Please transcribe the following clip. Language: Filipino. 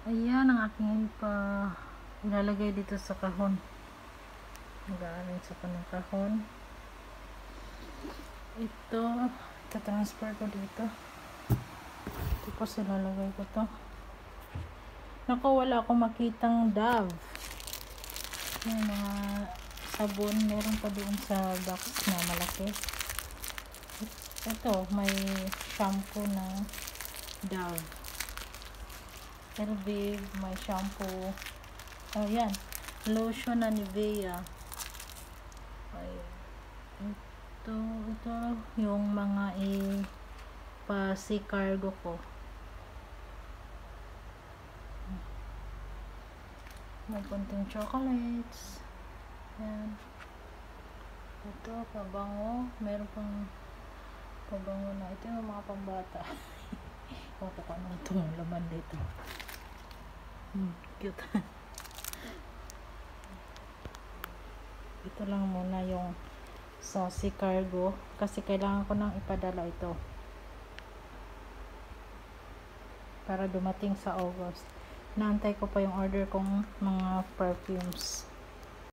Ayan ang aking ilalagay dito sa kahon. Mag-aaring sa kanang kahon. Ito transfer ko dito. Tapos ilalagay ko to. Naku, wala akong makitang Dove. Yung mga sabon, meron pa doon sa box na malaki. Ito, may shampoo na Dove. Elvive, may shampoo. Oh, yan. Lotion na Nivea. Ito yung mga pa-sea cargo ko. May konting chocolates. Yan. Ito, pabango. Meron pang pabango na. Ito yung mga pambata. Ito ko anong itong laman dito. Cute. Ito lang muna yung sa sea cargo. Kasi kailangan ko nang ipadala ito. Para dumating sa August. Naantay ko pa yung order kong mga perfumes.